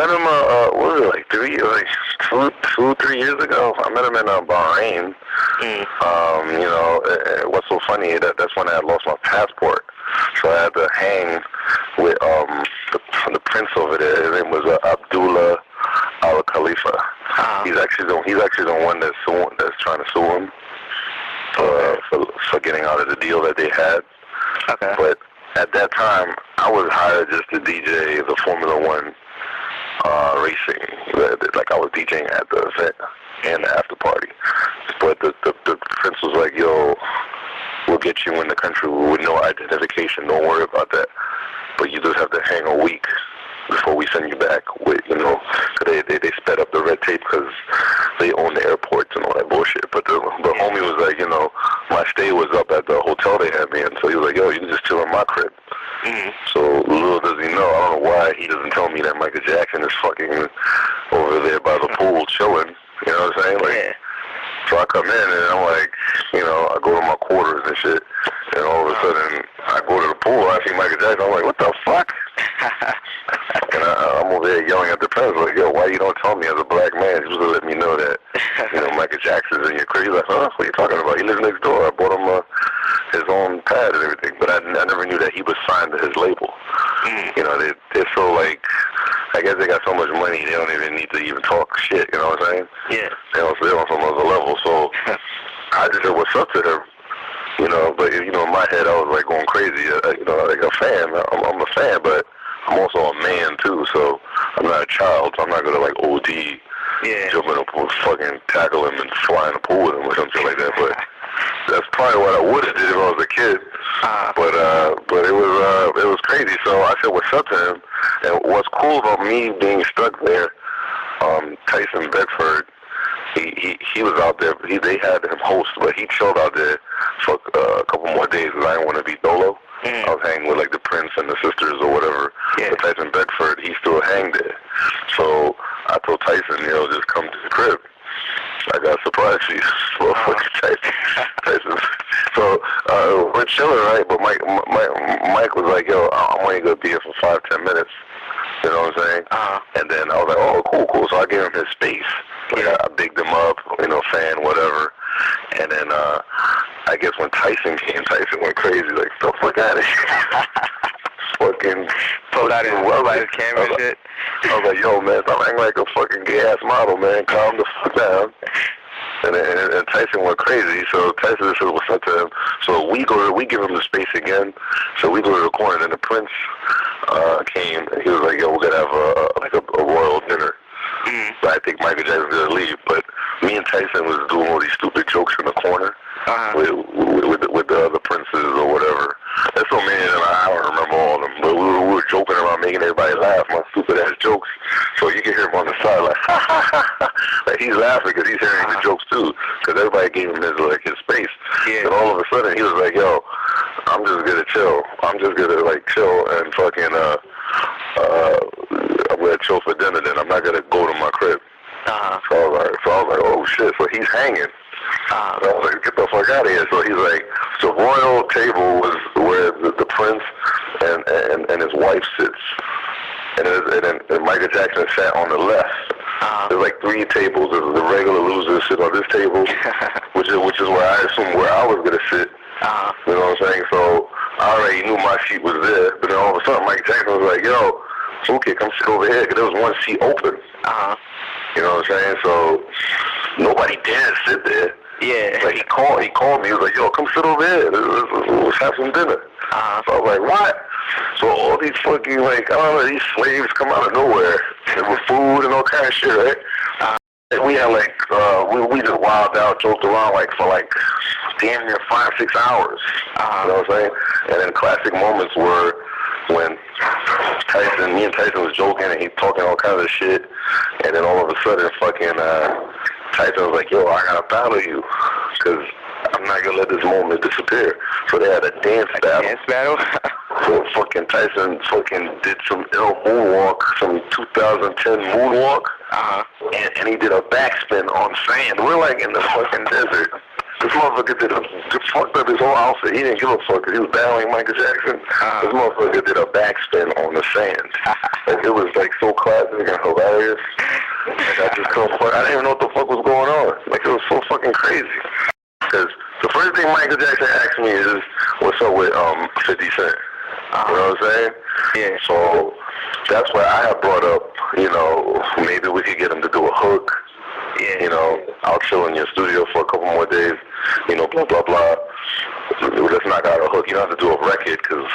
met him, what was it, like 3 years ago? I met him in Bahrain. You know, what's so funny, that's when I had lost my passport. So I had to hang with the prince over there. His name was Abdullah Al Khalifa. He's actually the one that's trying to sue him for getting out of the deal that they had. Okay. But at that time, I was hired just to DJ the Formula One racing. Like I was DJing at the event and the after party. But the prince was like, "Yo, we'll get you in the country with no identification. Don't worry about that. But you just have to hang a week before we send you back." With, you know, 'cause they sped up the red tape because they own the airports and all that bullshit. But the homie was like, you know, my stay was up at the hotel they had me in, so he was like, "Yo, you can just chill in my crib." So little does he know, I don't know why he doesn't tell me that Michael Jackson is fucking over there by the pool chilling. You know what I'm saying? Like, so I come in and I'm like, you know, I go to my quarters and shit, and all of a sudden I go to the pool, I see Michael Jackson, I'm like, what the fuck? And I'm over there yelling at the prince, like, "Yo, why you don't tell me as a black man? You supposed to let me know that, you know, Michael Jackson's in your crib." He's like, "Huh? What are you talking about? He lives next door. I bought him his own pad and everything." But I never knew that he was signed to his label. You know, they're so like, I guess they got so much money, they don't even need to even talk shit, you know what I'm saying? Yeah. They're on some other level. So I just said, "What's up?" to him. You know, but, you know, in my head, I was, like, going crazy. You know, like a fan. I'm a fan, but I'm also a man, too, so I'm not a child, so I'm not going to, like, OD, jump in a pool, fucking tackle him and fly in the pool with him or something like that. But that's probably what I would have did if I was a kid. But it was crazy. So I said, "What's up?" to him. And what's cool about me being stuck there, Tyson Beckford, he was out there. They had him host, but he chilled out there for a couple more days because I didn't want to be dolo. I was hanging with like the prince and the sisters or whatever. But Tyson Beckford, he still hang there. So I told Tyson, you know, just come to the crib. I got a surprise for you. So Tyson. So we're chilling, right? But Mike was like, "Yo, I'm only gonna be here for 5-10 minutes." You know what I'm saying? And then I was like, "Oh, cool." So I gave him his space. Like, I bigged him up, you know, fan, whatever. And then I guess when Tyson came, Tyson went crazy, like, "The fuck out of here." Fucking pulled out his camera and shit. I was like, "Yo, man, stop acting like a fucking gay-ass model, man. Calm the fuck down." And Tyson went crazy, so Tyson said, "What's up?" to him. So we give him the space again. So we go to the corner, and the prince came, and he was like, "Yo, we're gonna have a royal dinner." So I think Michael Jackson's gonna leave, but me and Tyson was doing all these stupid jokes in the corner with the other princes or whatever. There's so many of them, I don't remember all of them, but we were joking around, making everybody laugh, my stupid ass jokes. So you can hear him on the side like, "Ha ha ha," like he's laughing because he's hearing the jokes too, because everybody gave him his space. And all of a sudden he was like, "Yo, I'm just gonna chill. I'm just gonna like chill and fucking I'm gonna chill for dinner. Then I'm not gonna go to my crib." So I was like, "Oh shit!" So he's hanging. So I was like, "Get the fuck out of here!" So he's like, the royal table was where the prince and his wife sits, and Michael Jackson sat on the left. There's like 3 tables. There's the regular losers sit on this table, which is where I assumed where I was gonna sit. You know what I'm saying? So I already knew my seat was there, but then all of a sudden Michael Jackson was like, "Yo, okay, come sit over here," because there was one seat open. You know what I'm saying? So nobody dared sit there. Like he called me. He was like, "Yo, come sit over here. Let's have some dinner." So I was like, "What?" So all these fucking, like, I don't know, these slaves come out of nowhere with food and all kind of shit, right? And we had like, we just wilded out, joked around like for like damn near 5-6 hours. You know what I'm saying? And then classic moments were when me and Tyson was joking and he talking all kinds of shit, and then all of a sudden fucking Tyson was like, "Yo, I gotta battle you, because I'm not gonna let this moment disappear." So they had a dance battle. So fucking Tyson fucking did some ill moonwalk, some 2010 moonwalk, and he did a backspin on sand. We're like in the fucking desert. This motherfucker fucked up his whole outfit. He didn't give a fuck because he was battling Michael Jackson. This motherfucker did a backspin on the sand. Like, it was like so classic and hilarious. Like, I just couldn't fuck. I didn't even know what the fuck was going on. Like, it was so fucking crazy. Because the first thing Michael Jackson asked me is, what's up with 50 Cent? You know what I'm saying? Yeah. So that's why I have brought up, you know, maybe we could get him to do a hook. Yeah. You know, I'll chill in your studio for a couple more days. You know, blah, blah, blah. Let's knock out a hook. You don't have to do a record because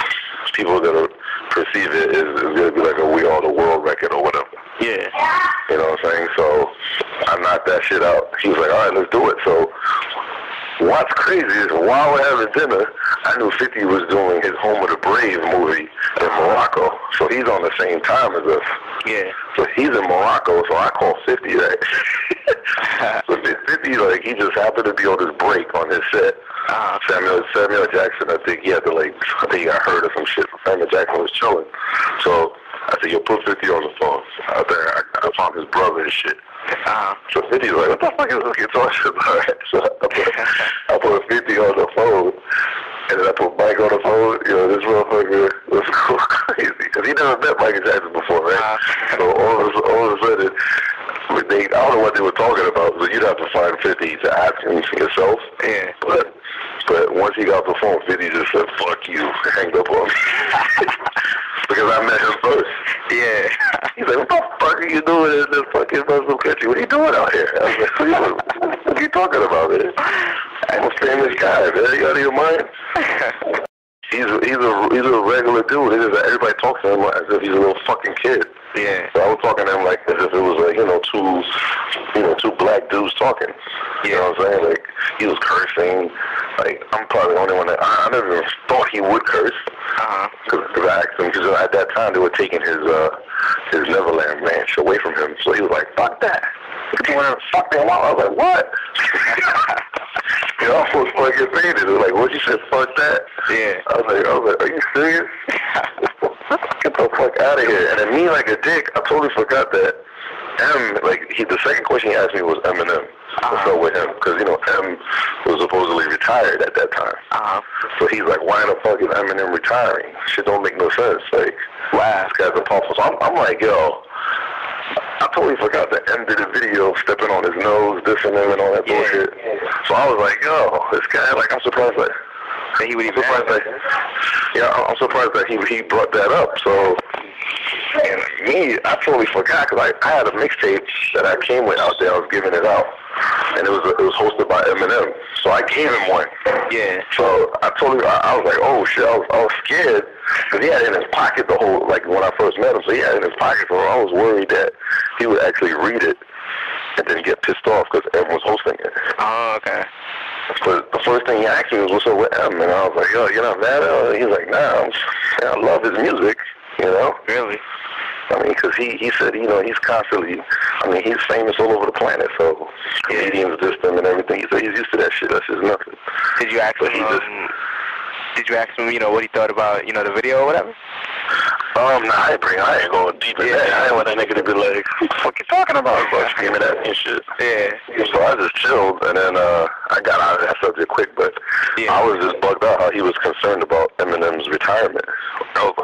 people are going to perceive it as it's going to be like a We Are the World record or whatever. Yeah. You know what I'm saying? So I knocked that shit out. He was like, all right, let's do it. So what's crazy is while we're having dinner, I knew 50 was doing his Home of the Brave movie in Morocco. So he's on the same time as us. Yeah. So he's in Morocco, so I call 50, right? So 50, like, he just happened to be on this break on his set. Samuel Jackson, I think he he got hurt or some shit. Samuel Jackson was chilling. So I said, yo, put 50 on the phone. I found his brother and shit. So 50's like, what the fuck is this guitar shit? Alright, so I put 50 on the phone, and then I put Mike on the phone. You know, this motherfucker was so crazy, because he never met Michael Jackson before, right? So all of a sudden, I don't know what they were talking about, so you'd have to find 50 to ask him yourself. Yeah. But once he got the phone, 50 just said, fuck you, hanged up on me. Because I met him first. Yeah. He's like, what the fuck are you doing in this fucking Muslim country? What are you doing out here? I was like, what are you talking about, man? I'm a famous guy, man. You out of your mind? He's a regular dude. It is that everybody talks to him as if he's a little fucking kid. Yeah. So I was talking to him like as if it was like, two black dudes talking. You know what I'm saying? Like, he was cursing. Like, I'm probably the only one that I never even thought he would curse. Because I asked him, because at that time they were taking his Neverland Ranch away from him. So he was like, fuck that. Fuck them out. I was like, what? You know, I was fucking faded. Like, what you said, fuck that? Yeah. I was like, are you serious? Get the fuck out of here. And then me, like a dick, I totally forgot that the second question he asked me was Eminem. What's up with him? Because, M was supposedly retired at that time. So he's like, why the fuck is Eminem retiring? Shit don't make no sense. Like, wow, this guy's a powerful. So I'm like, yo, I totally forgot the end of the video, stepping on his nose, dissing him and all that bullshit. So I was like, yo, this guy, like, I'm surprised that he would even I'm surprised that he brought that up. So, and me, I totally forgot, because I had a mixtape that I came with out there. I was giving it out, and it was hosted by Eminem. So I gave him one. Yeah. So I was like, oh shit, I was scared, because he had it in his pocket the whole, like, when I first met him. So he had it in his pocket, so I was worried that he would actually read it and then get pissed off because M was hosting it. Oh, okay. But the first thing he asked me was, what's up with M? And I was like, yo, you're not mad at him? He's like, nah, I love his music, Really? I mean, because he said, he's constantly, he's famous all over the planet, so comedians diss him and everything. He said he's used to that shit. That's just nothing. Did you ask him, what he thought about, the video or whatever? Nah, I ain't going deep in that. I ain't want that nigga to be like, what the fuck you talking about? Screaming at me and shit. Yeah. So I just chilled, and then I got out of that subject quick, but I was just bugged out how he was concerned about Eminem's retirement. I was